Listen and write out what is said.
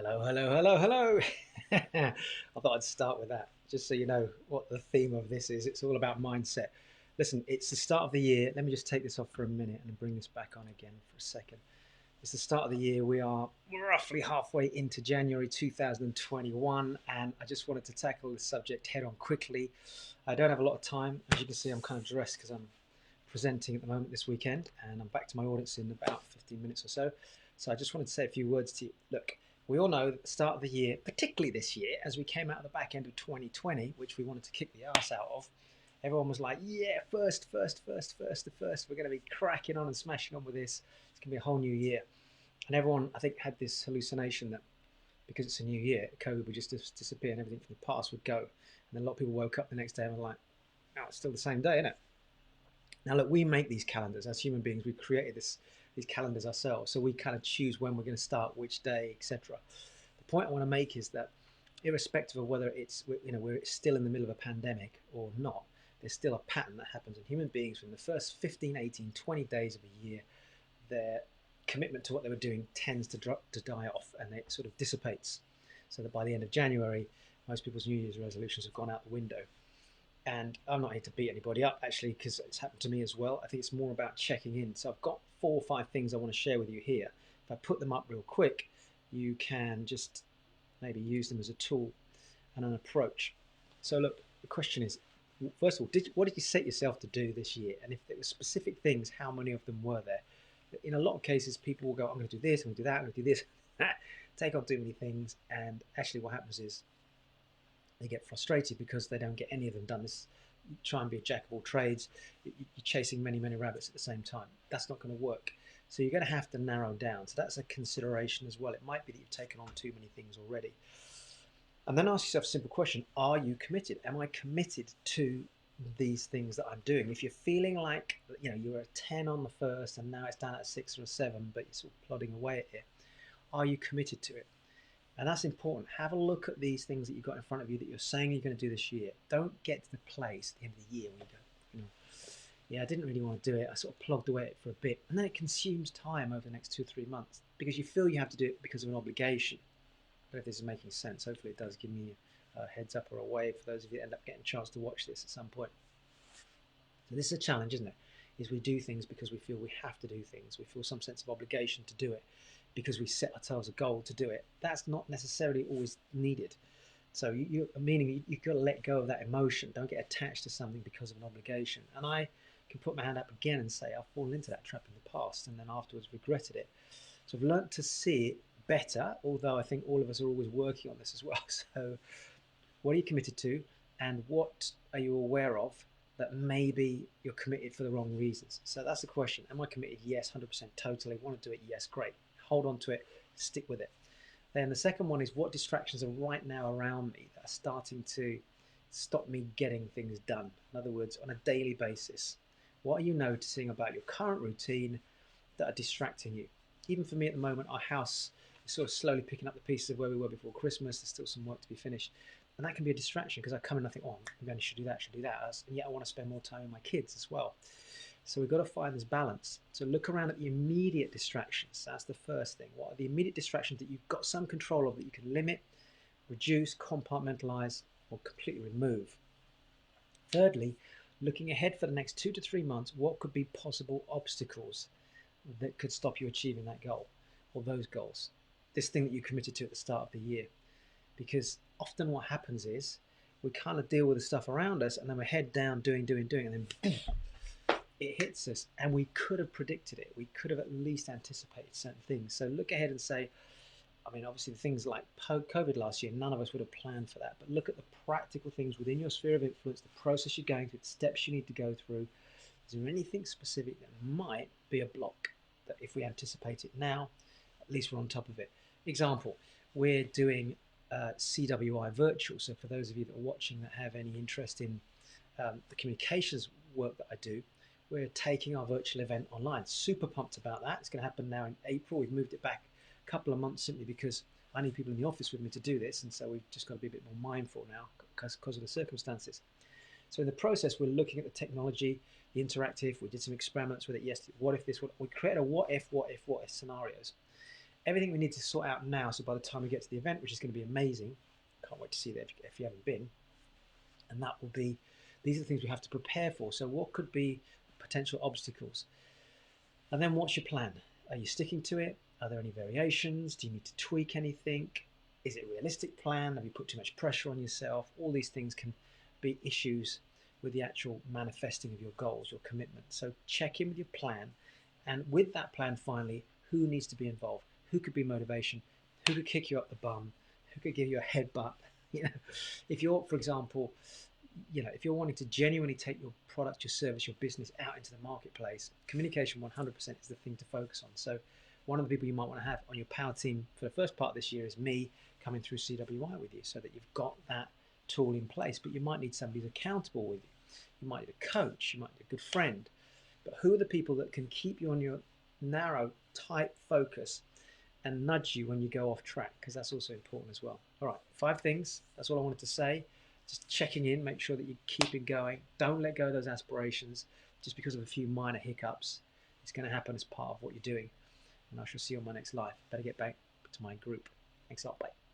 Hello, hello, hello, hello. I thought I'd start with that, just so you know what the theme of this is. It's all about mindset. Listen, it's the start of the year. Let me just take this off for a minute and bring this back on again for a second. It's the start of the year. We are roughly halfway into January 2021, and I just wanted to tackle this subject head on quickly. I don't have a lot of time. As you can see, I'm kind of dressed because I'm presenting at the moment this weekend, and I'm back to my audience in about 15 minutes or so. So I just wanted to say a few words to you. Look, we all know that the start of the year, particularly this year, as we came out of the back end of 2020, which we wanted to kick the arse out of, everyone was like, yeah, the first. We're going to be cracking on and smashing on with this. It's going to be a whole new year. And everyone, I think, had this hallucination that because it's a new year, COVID would just disappear and everything from the past would go. And then a lot of people woke up the next day and were like, oh, it's still the same day, isn't it? Now, look, we make these calendars as human beings. We've created these calendars ourselves, so we kind of choose when we're going to start, which day, etc. The point I want to make is that, irrespective of whether we're still in the middle of a pandemic or not, there's still a pattern that happens in human beings from the first 15, 18, 20 days of a year. Their commitment to what they were doing tends to die off, and it sort of dissipates, so that by the end of January, most people's New Year's resolutions have gone out the window. And I'm not here to beat anybody up, actually, because it's happened to me as well. I think it's more about checking in. So I've got 4 or 5 things I want to share with you here. If I put them up real quick, you can just maybe use them as a tool and an approach. So look, the question is, first of all, what did you set yourself to do this year? And if there were specific things, how many of them were there? In a lot of cases, people will go, I'm going to do this, I'm going to do that, I'm going to do this, take on too many things. And actually what happens is they get frustrated because they don't get any of them done. This, you try and be a jack of all trades, you're chasing many, many rabbits at the same time. That's not going to work. So you're going to have to narrow down. So that's a consideration as well. It might be that you've taken on too many things already. And then ask yourself a simple question: are you committed? Am I committed to these things that I'm doing? If you're feeling like you're a 10 on the first and now it's down at a 6 or a 7, but you're sort of plodding away at it, are you committed to it? And that's important. Have a look at these things that you've got in front of you that you're saying you're going to do this year. Don't get to the place at the end of the year when you go, yeah, I didn't really want to do it. I sort of plugged away at it for a bit. And then it consumes time over the next 2 or 3 months because you feel you have to do it because of an obligation. I don't know if this is making sense. Hopefully it does. Give me a heads up or a wave for those of you that end up getting a chance to watch this at some point. So this is a challenge, isn't it? Is we do things because we feel we have to do things. We feel some sense of obligation to do it because we set ourselves a goal to do it. That's not necessarily always needed. So meaning you've got to let go of that emotion. Don't get attached to something because of an obligation. And I can put my hand up again and say I've fallen into that trap in the past and then afterwards regretted it. So I've learned to see it better, although I think all of us are always working on this as well. So what are you committed to, and what are you aware of that maybe you're committed for the wrong reasons? So that's the question. Am I committed? Yes, 100%, totally. Want to do it? Yes, great. Hold on to it, stick with it. Then the second one is, what distractions are right now around me that are starting to stop me getting things done? In other words, on a daily basis, what are you noticing about your current routine that are distracting you? Even for me at the moment, our house is sort of slowly picking up the pieces of where we were before Christmas. There's still some work to be finished. And that can be a distraction because I come in and I think, oh, maybe I should do that, And yet I want to spend more time with my kids as well. So we've got to find this balance. So look around at the immediate distractions. That's the first thing. What are the immediate distractions that you've got some control of that you can limit, reduce, compartmentalize, or completely remove? Thirdly, looking ahead for the next 2 to 3 months, what could be possible obstacles that could stop you achieving that goal or those goals? This thing that you committed to at the start of the year. Because often what happens is we kind of deal with the stuff around us and then we're head down doing, and then boom, it hits us, and we could have predicted it. We could have at least anticipated certain things. So look ahead and say, I mean, obviously the things like COVID last year, none of us would have planned for that. But look at the practical things within your sphere of influence, the process you're going through, the steps you need to go through. Is there anything specific that might be a block that if we anticipate it now, at least we're on top of it? Example, we're doing CWI virtual. So for those of you that are watching that have any interest in the communications work that I do, we're taking our virtual event online. Super pumped about that. It's going to happen now in April. We've moved it back a couple of months simply because I need people in the office with me to do this, and so we've just got to be a bit more mindful now because of the circumstances. So in the process, we're looking at the technology, the interactive. We did some experiments with it yesterday. What if this? We created a what if scenarios. everything we need to sort out now. So by the time we get to the event, which is going to be amazing, can't wait to see that if you haven't been, and that will be, these are the things we have to prepare for. So what could be potential obstacles? And then what's your plan? Are you sticking to it? Are there any variations? Do you need to tweak anything? Is it a realistic plan? Have you put too much pressure on yourself? All these things can be issues with the actual manifesting of your goals, your commitment. So check in with your plan. And with that plan, finally, who needs to be involved? Who could be motivation? Who could kick you up the bum? Who could give you a headbutt? You know, if you're, for example, if you're wanting to genuinely take your product, your service, your business out into the marketplace, communication 100% is the thing to focus on. So one of the people you might want to have on your power team for the first part of this year is me coming through CWI with you, so that you've got that tool in place. But you might need somebody who's accountable with you. You might need a coach. You might need a good friend. But who are the people that can keep you on your narrow, tight focus and nudge you when you go off track? Because that's also important as well. All right, 5 things. That's all I wanted to say. Just checking in, make sure that you keep it going. Don't let go of those aspirations just because of a few minor hiccups. It's going to happen as part of what you're doing. And I shall see you on my next live. Better get back to my group. Thanks a lot. Bye.